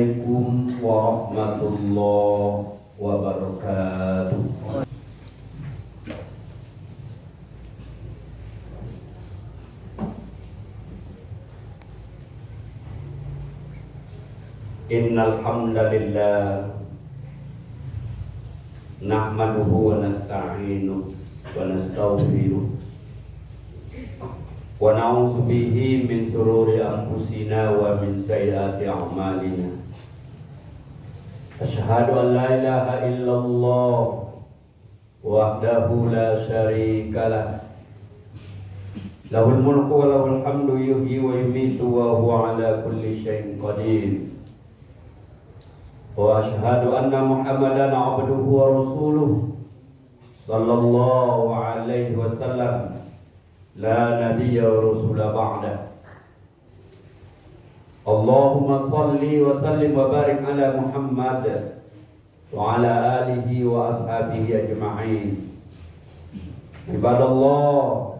Assalamualaikum warahmatullahi wabarakatuh. Innal hamdalillah nahmaduhu wa nasta'inuhu wa nastaghfiruh wa na'udzu bihi min shururi anfusina wa min sayyiati a'malina. Asyhadu an la ilaha illallah wahdahu la syarika lah, lahul mulku wa lahul hamdu yuhyi wa yumiitu wa huwa ala kulli syai'in qadir. Wa asyhadu anna Muhammadan abduhu wa rasuluh sallallahu alaihi wasallam la nabiyya wa rasula ba'da. Allahumma salli wa sallim wa barik ala Muhammad wa ala alihi wa ashabihi ajma'in. Ibadallah,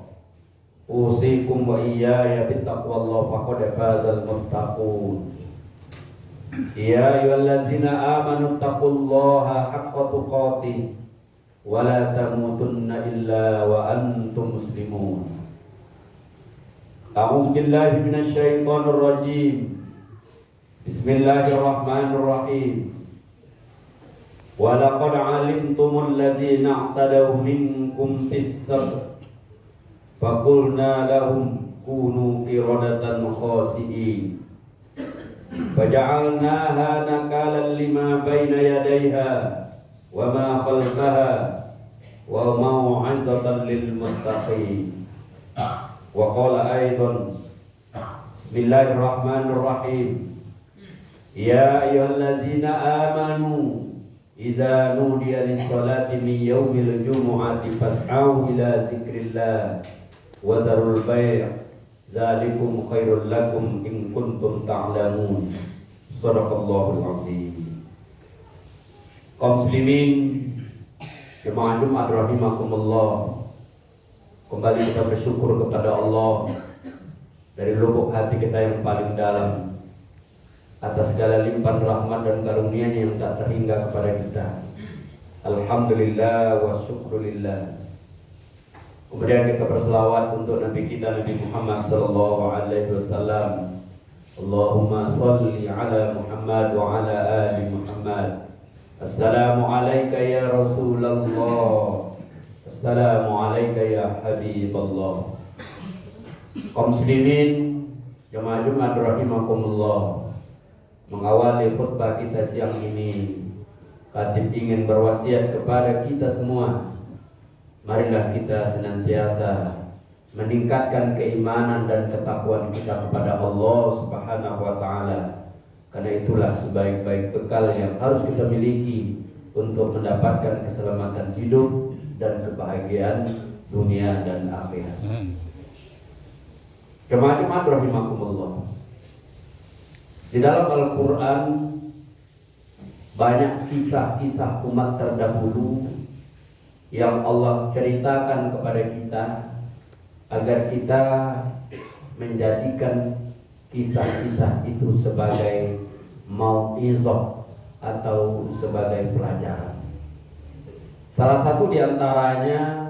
usikum wa iyaya bittaqwallah faqad fazal muttaqun. Ya ayyuhallazina amanu taqullaha haqqa tuqatih wa la tamutunna illa wa antum muslimun. A'udzu billahi minasy syaithanir rajim. Bismillahirrahmanirrahim. Wa laqad 'alimtumul ladzina i'tadaw minkum fis-sabt faqulna lahum kunu qiradatan khasi'in faja'alnaha nakalan lima baina yadayha wa ma khalfaha wa mau'izatan lil muttaqin. Wa qala aidan Bismillahirrahmanirrahim. Ya ayyuhallazina amanu idza nudiya lis-salati min yaumil jumu'ati fas'au ila dzikrillah wa zarul bai' dzalikum khairul lakum in kuntum ta'lamun. Shadaqallahul azim. Kaum muslimin, jemaah Jumat rahimakumullah, kembali kita bersyukur kepada Allah dari lubuk hati kita yang paling dalam atas segala limpahan rahmat dan karunia-Nya yang tak terhingga kepada kita. Alhamdulillah wa syukrulillah. Kemudian kita berselawat untuk Nabi kita Nabi Muhammad sallallahu alaihi wasallam. Allahumma shalli ala Muhammad wa ala ali Muhammad. Assalamu alayka ya Rasulullah. Assalamu alayka ya Habiballah. Kaum muslimin, jemaah Jumat rahimakumullah, mengawali khutbah kita siang ini, Khatib ingin berwasiat kepada kita semua. Marilah kita senantiasa meningkatkan keimanan dan ketakwaan kita kepada Allah Subhanahu wa taala. Karena itulah sebaik-baik bekal yang harus kita miliki untuk mendapatkan keselamatan hidup dan kebahagiaan dunia dan akhirat. Jemaah-jemaah rahimakumullah, di dalam Al-Quran banyak kisah-kisah umat terdahulu yang Allah ceritakan kepada kita agar kita menjadikan kisah-kisah itu sebagai mau'izah atau sebagai pelajaran. Salah satu di antaranya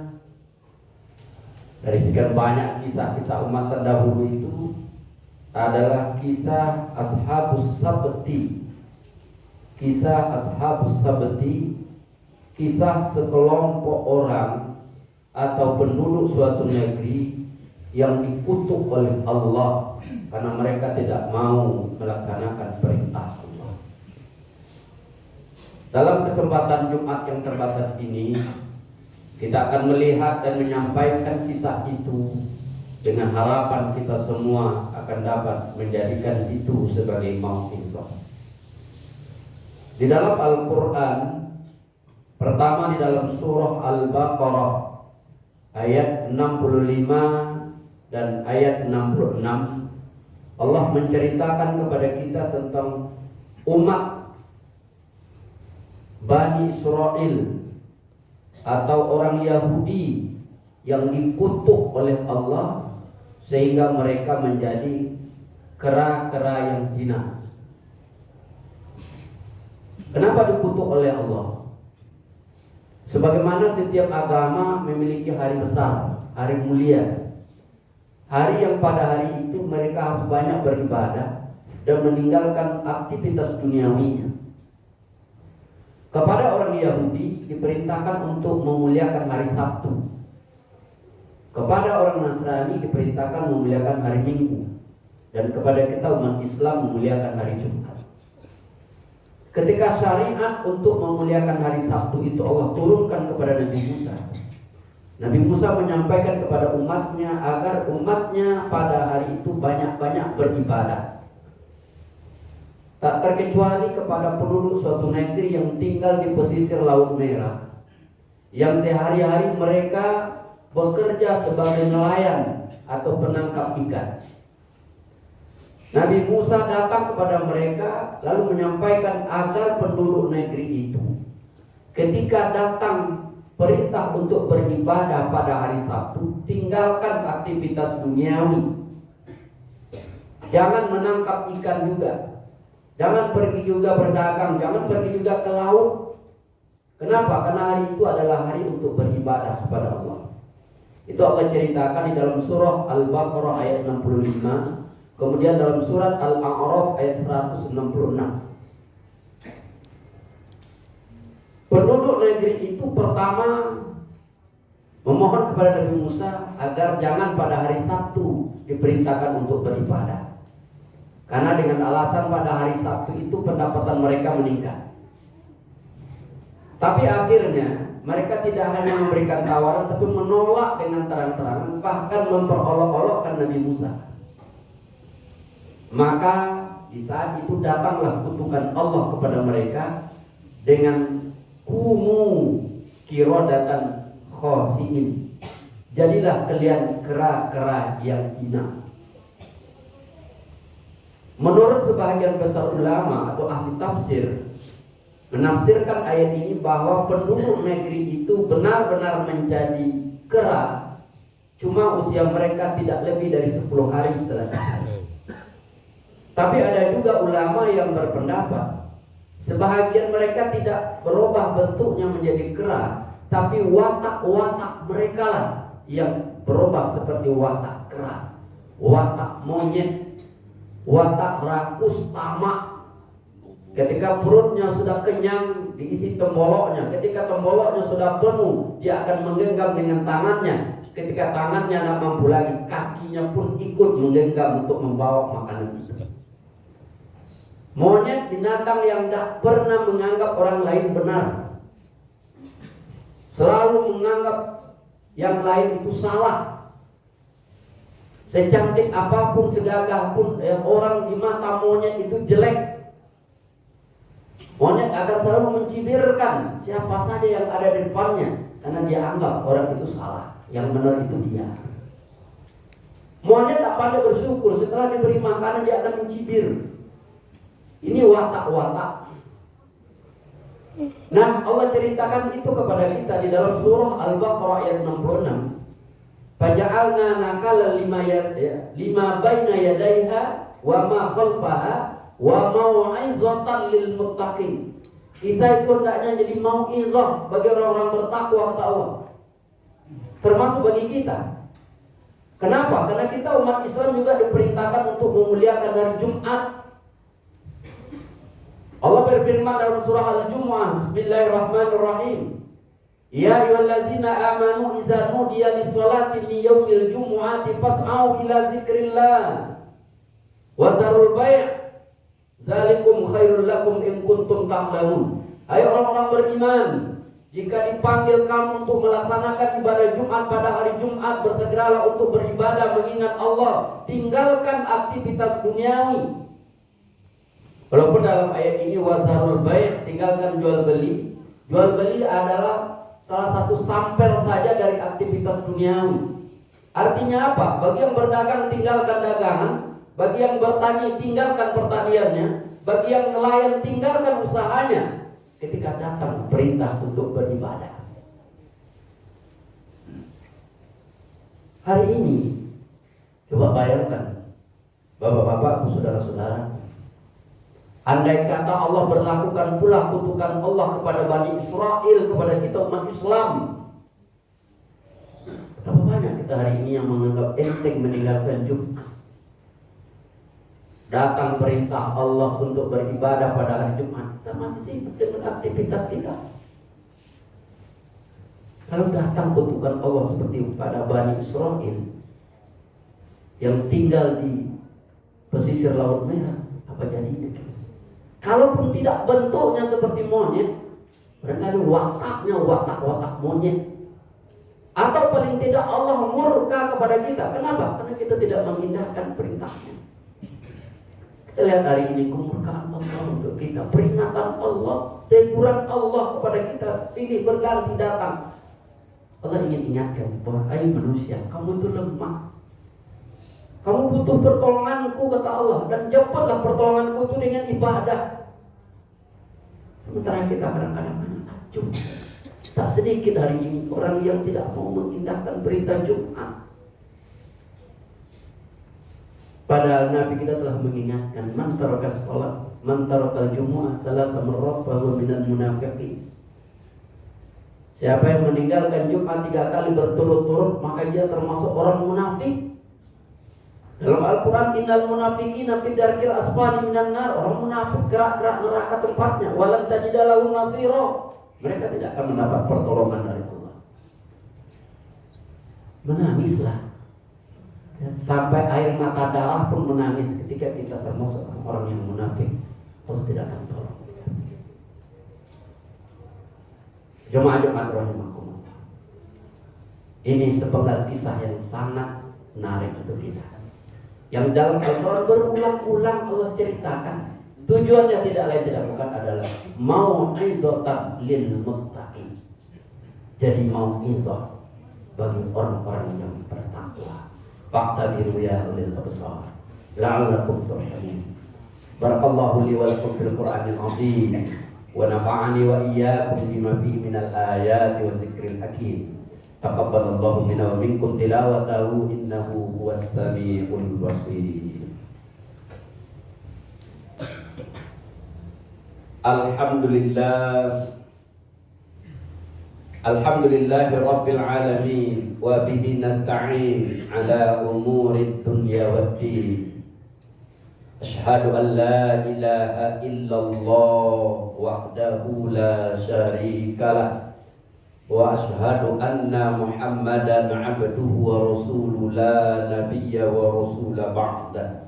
dari sekian banyak kisah-kisah umat terdahulu itu adalah kisah Ashabus Sabti. Kisah Ashabus Sabti, kisah sekelompok orang atau penduduk suatu negeri yang dikutuk oleh Allah karena mereka tidak mau melaksanakan perintah Allah. Dalam kesempatan Jumat yang terbatas ini, kita akan melihat dan menyampaikan kisah itu dengan harapan kita semua akan dapat menjadikan itu sebagai mau'izah. Di dalam Al-Quran, pertama di dalam surah Al-Baqarah ayat 65 dan ayat 66, Allah menceritakan kepada kita tentang umat Bani Israel atau orang Yahudi yang dikutuk oleh Allah sehingga mereka menjadi kera-kera yang hina. Kenapa dikutuk oleh Allah? Sebagaimana setiap agama memiliki hari besar, hari mulia, hari yang pada hari itu mereka harus banyak beribadah dan meninggalkan aktivitas duniawinya. Kepada orang Yahudi diperintahkan untuk memuliakan hari Sabtu. Kepada orang Nasrani diperintahkan memuliakan hari Minggu. Dan kepada kita umat Islam memuliakan hari Jumat. Ketika syariat untuk memuliakan hari Sabtu itu Allah turunkan kepada Nabi Musa. Nabi Musa menyampaikan kepada umatnya agar umatnya pada hari itu banyak-banyak beribadah. Tak terkecuali kepada penduduk suatu negeri yang tinggal di pesisir Laut Merah, yang sehari-hari mereka bekerja sebagai nelayan atau penangkap ikan. Nabi Musa datang kepada mereka lalu menyampaikan agar penduduk negeri itu ketika datang perintah untuk beribadah pada hari Sabtu, tinggalkan aktivitas duniawi. Jangan menangkap ikan juga. Jangan pergi juga berdagang, jangan pergi juga ke laut. Kenapa? Karena hari itu adalah hari untuk beribadah kepada Allah. Itu Allah ceritakan di dalam surah Al-Baqarah ayat 65. Kemudian dalam surat Al-A'raf ayat 166. Penduduk negeri itu pertama memohon kepada Nabi Musa agar jangan pada hari Sabtu diperintahkan untuk beribadah. Karena dengan alasan pada hari Sabtu itu pendapatan mereka meningkat. Tapi akhirnya mereka tidak hanya memberikan tawaran, tapi menolak dengan terang-terangan, bahkan memperolok-olokkan Nabi Musa. Maka di saat itu datanglah kutukan Allah kepada mereka dengan kumu kirodatan khosiin. Jadilah kalian kera-kera yang hina. Menurut sebahagian besar ulama atau ahli tafsir menafsirkan ayat ini bahwa penduduk negeri itu benar-benar menjadi kera, cuma usia mereka tidak lebih dari 10 hari setelah itu. Tapi ada juga ulama yang berpendapat sebahagian mereka tidak berubah bentuknya menjadi kera, tapi watak-watak mereka lah yang berubah seperti watak kera, watak monyet, watak rakus tamak. Ketika perutnya sudah kenyang diisi temboloknya, ketika temboloknya sudah penuh dia akan menggenggam dengan tangannya. Ketika tangannya tidak mampu lagi, kakinya pun ikut menggenggam untuk membawa makanan itu. Monyet binatang yang tidak pernah menganggap orang lain benar, selalu menganggap yang lain itu salah. Secantik apapun, segagah pun orang di mata monyet itu jelek. Monyet akan selalu mencibirkan siapa saja yang ada di depannya, karena dia anggap orang itu salah, yang benar itu dia. Monyet tak pandai bersyukur, setelah diberi makanan dia akan mencibir. Ini watak-watak. Nah, Allah ceritakan itu kepada kita di dalam surah Al-Baqarah ayat 66. Faja'alna nakala lima baina yadaiha wa ma khalfaha wa mau'izatan lil muttaqin. Kisah itu hendaknya jadi mau'izah bagi orang-orang bertakwa kepada Allah, termasuk bagi kita. Kenapa? Karena kita umat Islam juga diperintahkan untuk memuliakan hari Jumat. Allah berfirman dalam surah Al-Jumu'ah, Bismillahirrahmanirrahim. Ya ayyuhallazina amanu idza nudiya lis-sholati min yaumil jumu'ati fas'au ila zikrillah wa zarul bai'. Zalikum khairul lakum in kuntum ta'lamun. Hai orang-orang beriman, jika dipanggil kamu untuk melaksanakan ibadah Jumat pada hari Jumat, bersegeralah untuk beribadah mengingat Allah. Tinggalkan aktivitas duniawi. Walaupun dalam ayat ini wazarul bai', tinggalkan jual beli. Jual beli adalah salah satu sampel saja dari aktivitas duniawi. Artinya apa? Bagi yang berdagang tinggalkan dagangan, bagi yang bertani tinggalkan pertaniannya, bagi yang nelayan tinggalkan usahanya ketika datang perintah untuk beribadah. Hari ini coba bayangkan, bapak-bapak, saudara-saudara, Andai kata Allah berlakukan pula kutukan Allah kepada Bani Israel, kepada kita umat Islam, betapa banyak kita hari ini yang menganggap enteng meninggalkan Jumat. Datang perintah Allah untuk beribadah pada hari Jumat, kita masih sibuk dengan aktivitas kita. Kalau datang kutukan Allah seperti pada Bani Israel yang tinggal di pesisir Laut Merah, apa jadinya? Kalaupun tidak bentuknya seperti monyet, barangkali wataknya watak monyet. Atau paling tidak Allah murka kepada kita. Kenapa? Karena kita tidak mengindahkan perintahnya. Kita lihat hari ini kemurkaan Allah untuk kita, peringatan Allah, teguran Allah kepada kita, silih berganti datang. Allah ingin ingatkan bahwa hai manusia, kamu itu lemah. Kamu butuh pertolonganku, kata Allah, dan cepatlah pertolonganku itu dengan ibadah. Sementara kita kadang-kadang acuh. Tak sedikit hari ini orang yang tidak mau mengindahkan berita Jumat. Padahal Nabi kita telah mengingatkan, man taraka salat, man taraka al-jumu'ah salasa marrat fa huwa minal munafiqin. Siapa yang meninggalkan Jumat 3 kali berturut-turut, maka dia termasuk orang munafik. Dalam Al-Quran, innal munafiqina fi darkil asfali minan nar. Orang munafik gerak-gerak neraka tempatnya. Walan tajida lahum nasira. Mereka tidak akan mendapat pertolongan dari Allah. Menangislah. Sampai air mata darah pun menangis ketika kita termasuk orang yang munafik. Allah tidak akan tolong kita. Jemaah-jemaah rahimakumullah. Ini sepenggal kisah yang sangat menarik untuk kita. Yang dalam Al-Quran berulang-ulang Allah ceritakan. Tujuannya tidak lain tidak bukan adalah mau'izatan lil muttaqin. Jadi mau'izah bagi orang-orang yang bertakwa. Fa'tabiru ya ulil absar la'allakum turhamun. Barakallahu li wa lakum fil Qur'anil azim wa nafa'ani wa iyyakum bima fihi minal ayati wa zikril hakim. Taqabbalallahu minna wa minkum tilawatahu innahu huwas samiul basir. Alhamdulillahi rabbil alamin wa bihi nasta'in ala umurid dunya waddin. Asyhadu an la ilaha illallah wahdahu la syarikalah wa asyhadu anna Muhammadan abduhu wa rasuluhu la nabiyya wa rasula ba'da.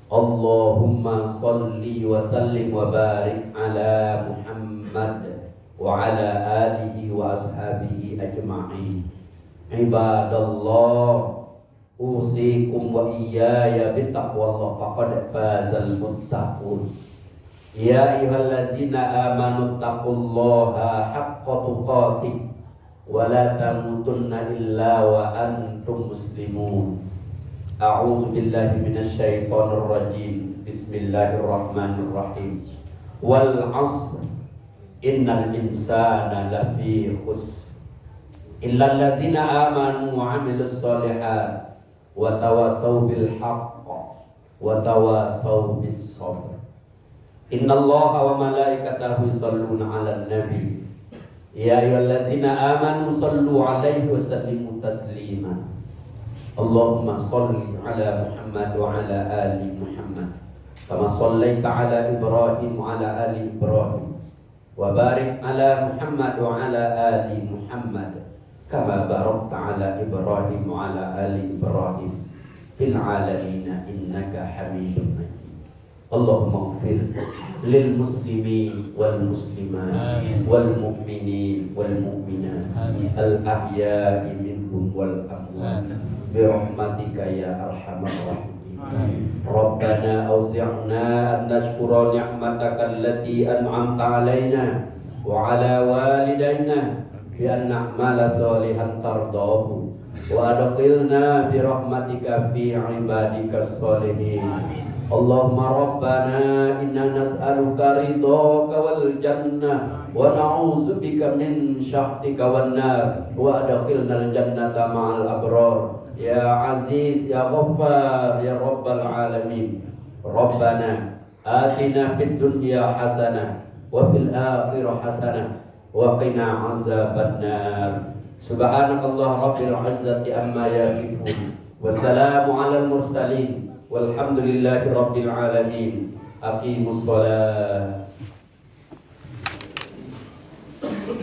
Allahumma salli wa sallim wa barik ala Muhammad wa ala alihi wa ashabihi ajma'in. Ibadallah, usikum wa iyaya bittaqwallah faqad fazal muttaqun. Ya ayyuhallazina amanu taqullaha haqqa tuqatih wa la tamutunna illa wa antum muslimun. A'udzu billahi minasy syaithanir rajim. Bismillahirrahmanirrahim. Wal 'ashr innal insana lafi khusr illal ladzina amanu wa 'amilus shalihat wa tawassaw bil haqq wa tawassaw bis sabr. Innallaha wa malaikatahu yusholluna 'alan nabi. Ya ayyuhallazina amanu shallu 'alaihi wa sallimu taslima. Allahumma shalli 'ala Muhammad wa 'ala ali Muhammad kama shallaita 'ala Ibrahim wa 'ala ali Ibrahim wa barik 'ala Muhammad wa 'ala ali Muhammad kama barakta 'ala Ibrahim wa 'ala ali Ibrahim fil 'alamin innaka Hamidum Majid. Allahumma ighfir lil muslimin wal muslimat wal mu'minin wal mu'minat al ahya'i minhum wal amwat bi rahmatika ya arhamar rahimin. Rabbana awzi'na an nashkura ni'mataka allati an'amta 'alaina wa 'ala walidayna bi an na'mala salihan tardahu wa adkhilna bi rahmatika fi 'ibadikas shalihin. Allahumma rabbana inna nas'aluka ridhaka wal jannah wa na'udzubika min syahtika wan nar wa adkhilnal jannata ma'al abrar ya aziz ya ghaffar ya rabbal alamin. Rabbana atina fid dunya hasanah wa fil akhirati hasanah wa qina azabannar. Subhanakallah rabbil izzati amma yasifun. Wassalamu alal mursalin. Walhamdulillahi rabbil alamin. Aqimus shalah.